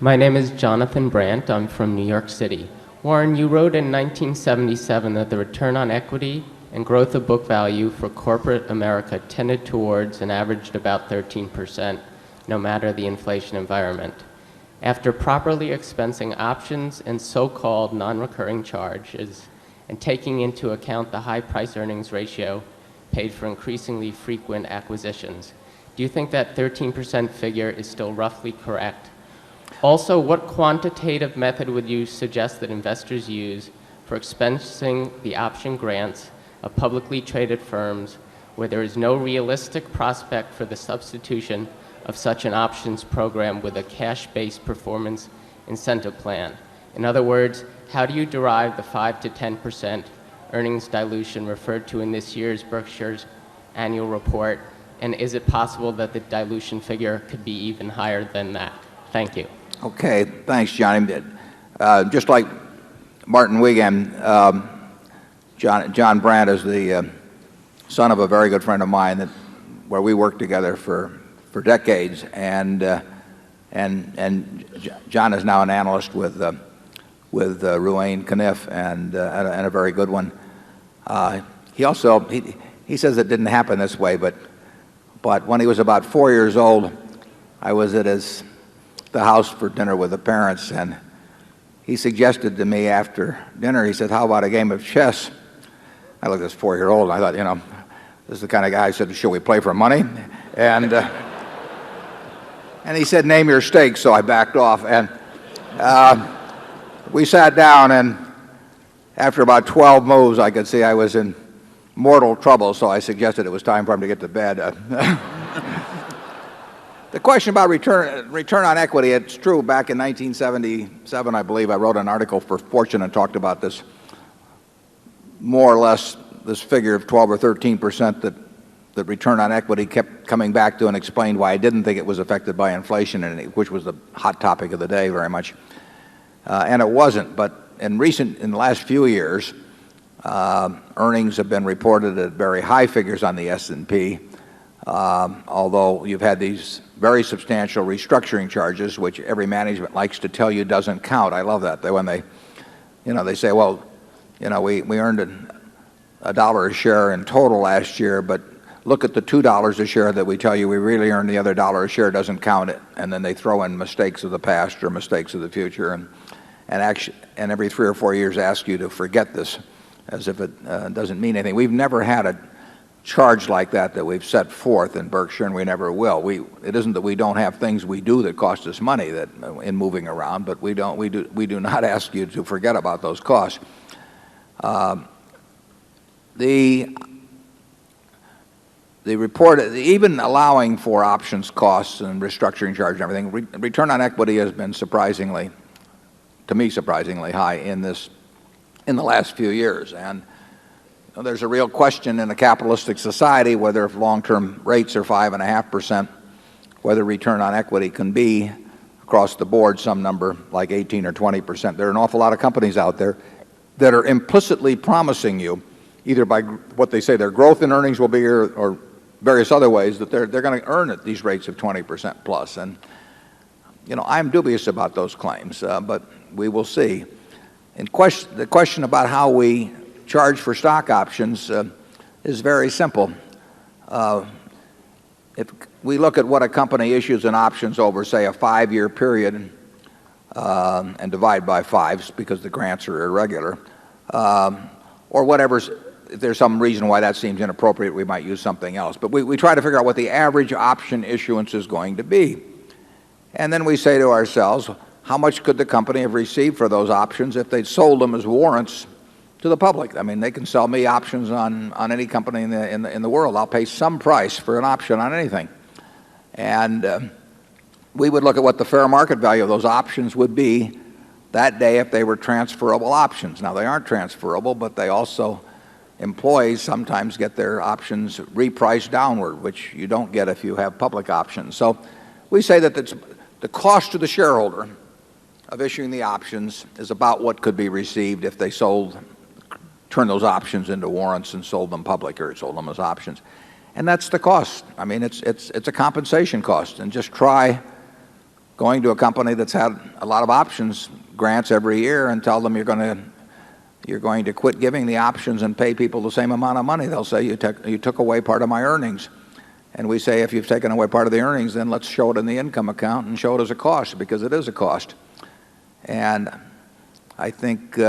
My name is Jonathan Brandt. I'm from New York City. Warren, you wrote in 1977 that the return on equity and growth of book value for corporate America tended towards and averaged about 13%, no matter the inflation environment. After properly expensing options and so-called non-recurring charges, and taking into account the high price-earnings ratio paid for increasingly frequent acquisitions, do you think that 13% figure is still roughly correct? Also, what quantitative method would you suggest that investors use for expensing the option grants of publicly traded firms where there is no realistic prospect for the substitution of such an options program with a cash-based performance incentive plan? In other words, how do you derive the 5 to 10% earnings dilution referred to in this year's Berkshire's annual report? And is it possible that the dilution figure could be even higher than that? Thank you. Okay, thanks, Johnny. Just like Martin Wiegand, John Brandt is the son of a very good friend of mine where we worked together for decades, and John is now an analyst with Ruane Cunniff and a very good one. He says it didn't happen this way, but when he was about 4 years old, I was at the house for dinner with the parents, and he suggested to me after dinner, he said, "How about a game of chess?" I looked at this 4-year-old, and I thought, this is the kind of guy. I said, "Should we play for money?" And he said, "Name your stakes," so I backed off. And we sat down, and after about 12 moves, I could see I was in mortal trouble, so I suggested it was time for him to get to bed. The question about return on equity, it's true. Back in 1977, I believe, I wrote an article for Fortune and talked about this, more or less, this figure of 12 or 13% that return on equity kept coming back to, and explained why I didn't think it was affected by inflation, which was the hot topic of the day very much. And it wasn't. But in the last few years, earnings have been reported at very high figures on the S&P, although you've had these very substantial restructuring charges, which every management likes to tell you doesn't count. I love that. When they say, well, we earned $1 a share in total last year, but look at the $2 a share that we tell you we really earned. The other $1 a share doesn't count it. And then they throw in mistakes of the past or mistakes of the future, and every 3 or 4 years ask you to forget this as if it doesn't mean anything. We've never had a charge like that we've set forth in Berkshire, and we never will. It isn't that we don't have things we do that cost us money in moving around, but we do not ask you to forget about those costs. The report, even allowing for options costs and restructuring charge and everything, return on equity has been surprisingly high in the last few years. And there's a real question in a capitalistic society whether, if long-term rates are 5.5%, whether return on equity can be across the board some number like 18 or 20%. There are an awful lot of companies out there that are implicitly promising you, either by what they say their growth in earnings will be, or various other ways, that they're going to earn at these rates of 20% plus. And I'm dubious about those claims, but we will see. The question about how we charge for stock options is very simple. If we look at what a company issues in options over, say, a 5-year period, and divide by 5 because the grants are irregular, or whatever. If there's some reason why that seems inappropriate, we might use something else. But we try to figure out what the average option issuance is going to be. And then we say to ourselves, how much could the company have received for those options if they'd sold them as warrants to the public? I mean, they can sell me options on any company in the world. I'll pay some price for an option on anything. And we would look at what the fair market value of those options would be that day if they were transferable options. Now, they aren't transferable, but they also, employees sometimes get their options repriced downward, which you don't get if you have public options. So we say that the cost to the shareholder of issuing the options is about what could be received if they turned those options into warrants and sold them public, or sold them as options. And that's the cost. I mean, it's a compensation cost. And just try going to a company that's had a lot of options grants every year and tell them you're going to quit giving the options and pay people the same amount of money. They'll say you took away part of my earnings. And we say, if you've taken away part of the earnings, then let's show it in the income account and show it as a cost, because it is a cost. And I think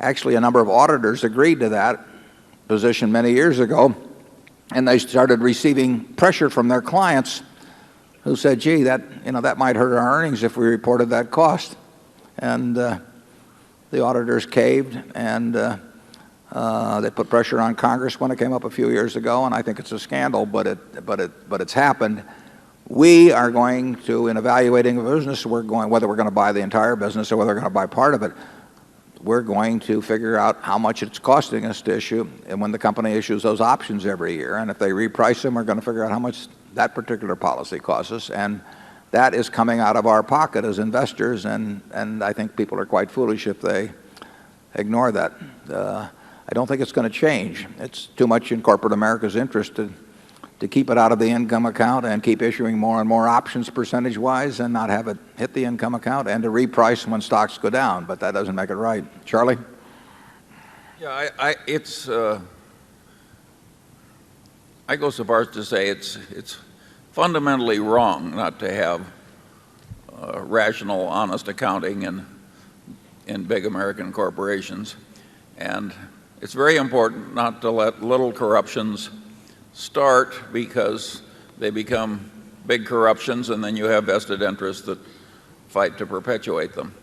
actually a number of auditors agreed to that position many years ago, and they started receiving pressure from their clients who said, gee, that might hurt our earnings if we reported that cost. And the auditors caved, and they put pressure on Congress when it came up a few years ago, and I think it's a scandal, but it's happened. We are going to, in evaluating a business, whether we're going to buy the entire business or whether we're going to buy part of it, we're going to figure out how much it's costing us to issue, and when the company issues those options every year, and if they reprice them, we're going to figure out how much that particular policy costs us, and that is coming out of our pocket as investors, and I think people are quite foolish if they ignore that. I don't think it's going to change. It's too much in corporate America's interest to keep it out of the income account and keep issuing more and more options percentage-wise and not have it hit the income account, and to reprice when stocks go down, but that doesn't make it right. Charlie? Yeah, I go so far as to say it's fundamentally wrong not to have rational, honest accounting in big American corporations. And it's very important not to let little corruptions start because they become big corruptions, and then you have vested interests that fight to perpetuate them.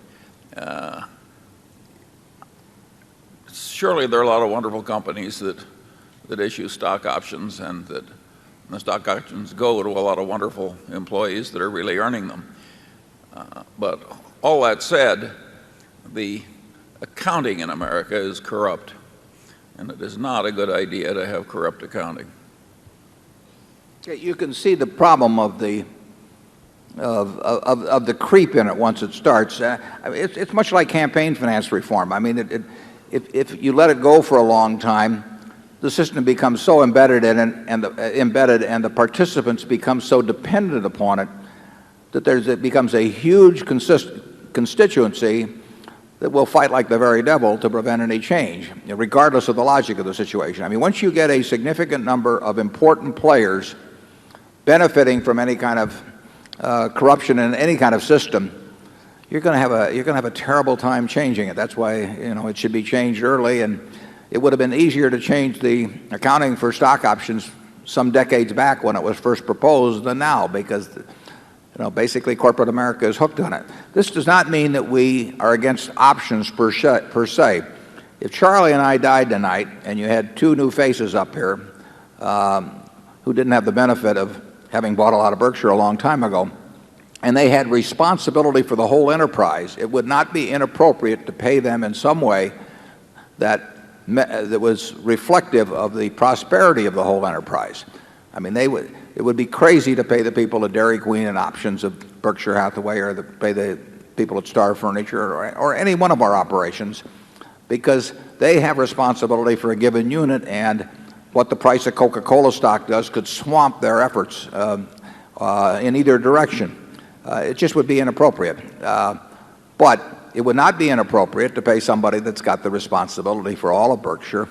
Surely there are a lot of wonderful companies that issue stock options, and that the stock options go to a lot of wonderful employees that are really earning them. But all that said, the accounting in America is corrupt, and it is not a good idea to have corrupt accounting. You can see the problem of the creep in it once it starts. It's much like campaign finance reform. I mean, if you let it go for a long time, the system becomes so embedded in it, and the participants become so dependent upon it that it becomes a huge constituency that will fight like the very devil to prevent any change, regardless of the logic of the situation. I mean, once you get a significant number of important players benefiting from any kind of corruption in any kind of system, you're going to have a terrible time changing it. That's why it should be changed early, and it would have been easier to change the accounting for stock options some decades back when it was first proposed than now, because basically corporate America is hooked on it. This does not mean that we are against options per se. If Charlie and I died tonight, and you had two new faces up here who didn't have the benefit of having bought a lot of Berkshire a long time ago, and they had responsibility for the whole enterprise, it would not be inappropriate to pay them in some way that was reflective of the prosperity of the whole enterprise. I mean, it would be crazy to pay the people at Dairy Queen in options of Berkshire Hathaway, or pay the people at Star Furniture, or any one of our operations, because they have responsibility for a given unit, and what the price of Coca-Cola stock does could swamp their efforts in either direction. It just would be inappropriate. But it would not be inappropriate to pay somebody that's got the responsibility for all of Berkshire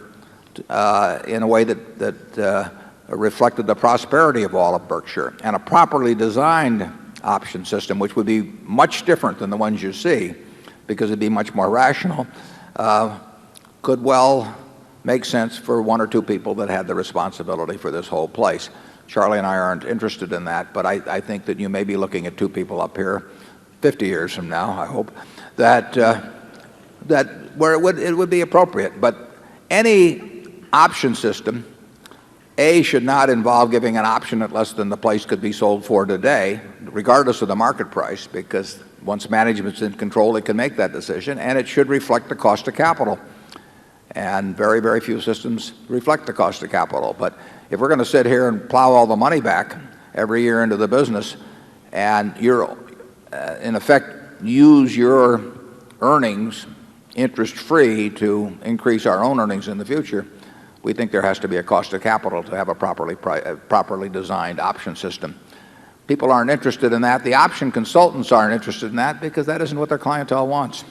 in a way that reflected the prosperity of all of Berkshire. And a properly designed option system, which would be much different than the ones you see, because it'd be much more rational, could well make sense for one or two people that had the responsibility for this whole place. Charlie and I aren't interested in that, but I think that you may be looking at two people up here 50 years from now, I hope, that where it would be appropriate. But any option system, should not involve giving an option at less than the place could be sold for today, regardless of the market price, because once management's in control, it can make that decision, and it should reflect the cost of capital. And very, very few systems reflect the cost of capital. But if we're going to sit here and plow all the money back every year into the business, and you're, in effect, use your earnings interest-free to increase our own earnings in the future, we think there has to be a cost of capital to have a properly designed option system. People aren't interested in that. The option consultants aren't interested in that because that isn't what their clientele wants.